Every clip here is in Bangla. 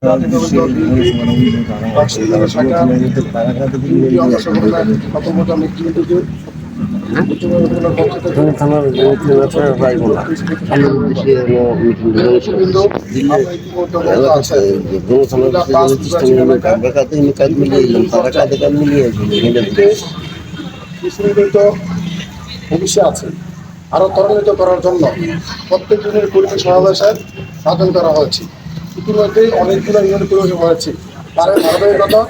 ভবিষ্যৎ আছে আরো ত্বরান্বিত করার জন্য প্রত্যেক দিনের কর্মী সমাবেশের আয়োজন করা হয়েছে। ইতিমধ্যেই অনেকগুলো ইউনিয়ন পরিবেশ হয়েছে। তার ধারাবাহিকতা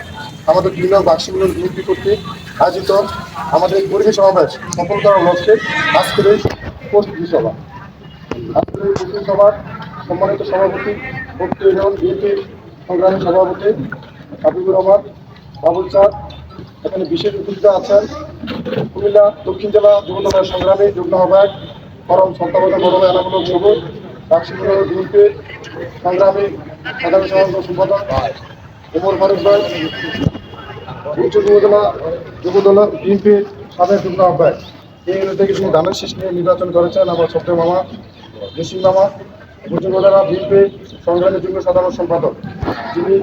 আমাদের বিভিন্ন বার্ষিক বিএনপি কর্তৃক আয়োজিত আমাদের কর্মী সমাবেশ সফল করার লক্ষ্যে আজকের এই প্রস্তুতি সভা। আজকের এই প্রস্তুতি সভার সম্মানিত সভাপতি ভক্তি ইউনিয়ন বিএনপির সংগ্রামী সভাপতি হাবিবুর রহমান বাবুল চাঁদ, এখানে বিশেষ অতিথিরা আছেন কুমিল্লা দক্ষিণ জেলা যুবদলের সংগ্রামী যুগ্ম আহ্বায়ক পরম সত্তাবধান বড় এলাকামূলক সবুজ বার্ষিক বিএনপির সংগ্রামী সাধারণ সম্পাদক ওমর ফারুক ভাই, উচ্চ যুবদলা যুবদলের বিএনপির সাবেক যুগ্ম আহ্বায়ক। এই ইউনিট থেকে তিনি ধানের শীষ নিয়ে নির্বাচন করেছেন আমার ছোট্ট মামা জসিম মামা, উচ্চ যুবদলা বিএনপির সংগ্রামী যুগ্ম সাধারণ সম্পাদক, যিনি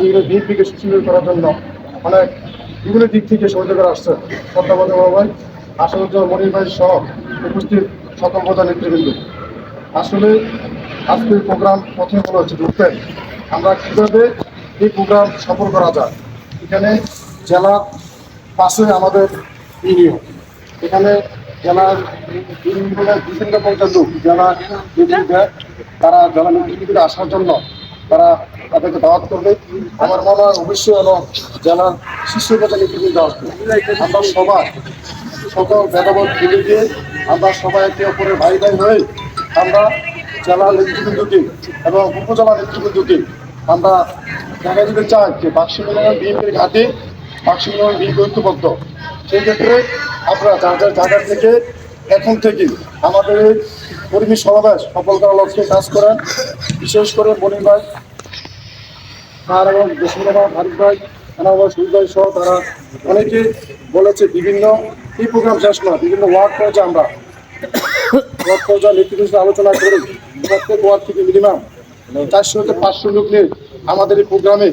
এই বিএনপিকে সুশীল করার জন্য অনেক বিভিন্ন দিক থেকে সহযোগিতা আসছেন সত্তাবধান ভাই, আসাদুজ্জামান মনির ভাই সহ উপস্থিত স্বতন্ত্রতা নেতৃবৃন্দ। আসলে আজকের প্রোগ্রাম প্রথমে বলা হচ্ছে ঢুকতেন আমরা কীভাবে এই প্রোগ্রাম সফল করা যায়। এখানে জেলার পাশে আমাদের ইউনিয়ন, এখানে জেলার ইউনিয়নের বিভিন্ন পর্যায়ের লোক জেলা নেতৃত্বে তারা জেলা নেতৃত্বে আসার জন্য তারা তাদেরকে দাওয়াত করবে। আমার মনে হয় অবশ্যই হলো জেলার শীর্ষ পর্যায়ে নেতৃত্ব আসবে। আমরা সবাই সকল ভেদাভেদ ভুলে দিয়ে আমরা সবাই একে অপরের ভাই ভাই হয়ে আমরা জেলা নেতৃবৃন্দকে এবং উপজেলা নেতৃবৃন্দকে আমরা দেখা যেতে চাই যে বাক্সি মিলনের বিএনপির ঘাটে বাক্সি মিলনের বিএনপি ঐক্যবদ্ধ। সেই ক্ষেত্রে আপনারা যার যার জায়গা থেকে এখন থেকে আমাদের এই কর্মী সমাবেশ সফল করার লক্ষ্যে কাজ করেন। বিশেষ করে মনির ভাই আর এবং জসিম রহমান হারিফ ভাই এনাবার সুর ভাই সহ তারা অনেকে বলেছে বিভিন্ন এই প্রোগ্রাম শেষ নয়, বিভিন্ন ওয়ার্ড পর্যায়ে আমরা ওয়ার্ড পর্যায়ে নেতৃত্ব আলোচনা করি। প্রত্যেক ওয়ার্ড থেকে মিনিমাম 400 থেকে 500 লোক নিয়ে আমাদের এই প্রোগ্রামে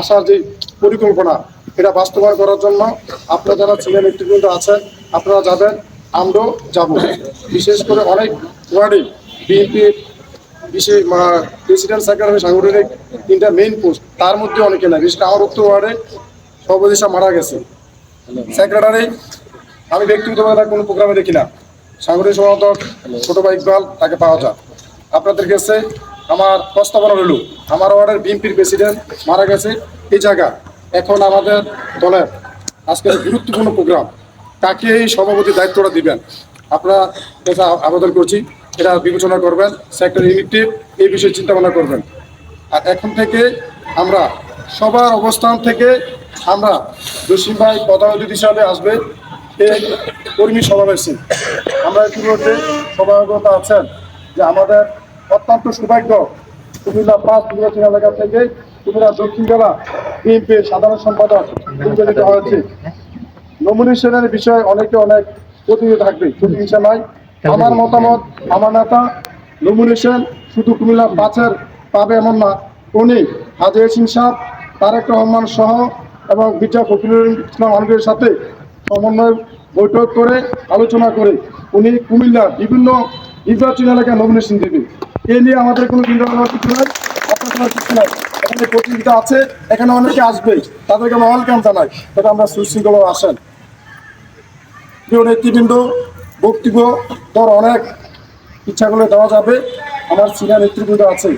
আসার যে পরিকল্পনা এটা বাস্তবায়ন করার জন্য আপনারা যারা সিনিয়র নেতৃবৃন্দ আছেন আপনারা যাবেন, আমরাও যাব। বিশেষ করে অনেক ওয়ার্ডে বিএনপির বিশেষ প্রেসিডেন্ট সেক্রেটারি সাংগঠনিক 3টা মেইন পোস্ট, তার মধ্যে অনেকে নাই। বিশেষ করে আমার উত্তর ওয়ার্ডে সভাপতি মারা গেছে, সেক্রেটারি আমি ব্যক্তিগতভাবে কোনো প্রোগ্রামে দেখি না, সাংগঠনিক সম্পাদক ছোট ভাই ইকবাল তাকে পাওয়া যায়। আপনাদের কাছে আমার প্রস্তাবনা রইল, আমার ওয়ার্ডের বিএনপির প্রেসিডেন্ট মারা গেছে এই জায়গা, এখন আমাদের দলের আজকের গুরুত্বপূর্ণ প্রোগ্রাম, কাকে এই সভাপতি দায়িত্বটা দিবেন আপনারা আবেদন করছি, এটা বিবেচনা করবেন। সেক্রেটারি ইউনিটি এই বিষয়ে চিন্তা ভাবনা করবেন। আর এখন থেকে আমরা সবার অবস্থান থেকে আমরা জসিম ভাই প্রধান অতিথি হিসাবে আসবে এই কর্মী সমাবেশে। আমরা ইতিমধ্যে সভাপতি আছেন যে আমাদের অত্যন্ত সৌভাগ্য কুমিল্লা 5 নির্বাচন এলাকা থেকে কুমিল্লা দক্ষিণ জেলা বিএনপির সাধারণ সম্পাদক নির্বাচিত হয়েছে। নমিনেশনের বিষয়ে অনেকে অনেক প্রতিনিধি থাকবে, প্রতিনিধি নয়। আমার মতামত, আমার নেতা নমিনেশন শুধু কুমিল্লা 5-এর পাবে এমন না, উনি হাজি ইয়াসিন সাহেব, তারেক রহমান সহ এবং মির্জা ফখরুল ইসলাম আলমগীরের সাথে সমন্বয় বৈঠক করে আলোচনা করে উনি কুমিল্লার বিভিন্ন নির্বাচনী এলাকায় নমিনেশন দেবে। এ নিয়ে আমাদের কোনো চিন্তা ভাবনা কিছু নাই, আপনার কিছু নাই। এখানে প্রতিযোগিতা আছে, এখানে অনেকে আসবে, তাদেরকে আমরা ওয়েলকাম জানাই, এটা আমরা সুশৃঙ্খলভাবে আসেন। প্রিয় নেতৃবৃন্দ, বক্তব্য তোর অনেক ইচ্ছা করলে দেওয়া যাবে, আমার সিনিয়র নেতৃবৃন্দ আছে,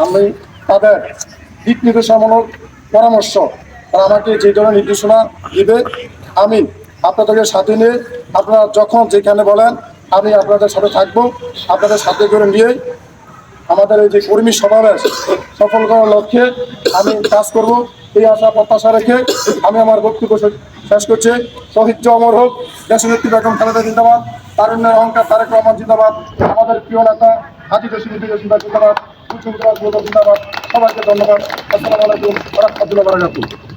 আমি তাদের দিক নির্দেশনামূলক পরামর্শ তারা আমাকে যে ধরনের নির্দেশনা দিবে আমি আপনাদেরকে সাথে নিয়ে আপনারা যখন যেখানে বলেন আমি আপনাদের সাথে থাকবো। আপনাদের সাথে করে নিয়ে আমাদের এই যে কর্মী সমাবেশ সফল করার লক্ষ্যে আমি কাজ করব, এই আশা প্রত্যাশা রেখে আমি আমার বক্তব্য শেষ করছি। শহীদ অমর হোক দেশনেত্রী বেগম খালেদা জিন্দাবাদ, তারুণ্যের অহংকার তারেক রহমান জিন্দাবাদ, আমাদের প্রিয় নেতা হাজি জিন্দাবাদ, জিন্দাবাদ। সবাইকে ধন্যবাদ। আসসালামু আলাইকুম ওয়া রাহমাতুল্লাহি ওয়া বারাকাতুহু।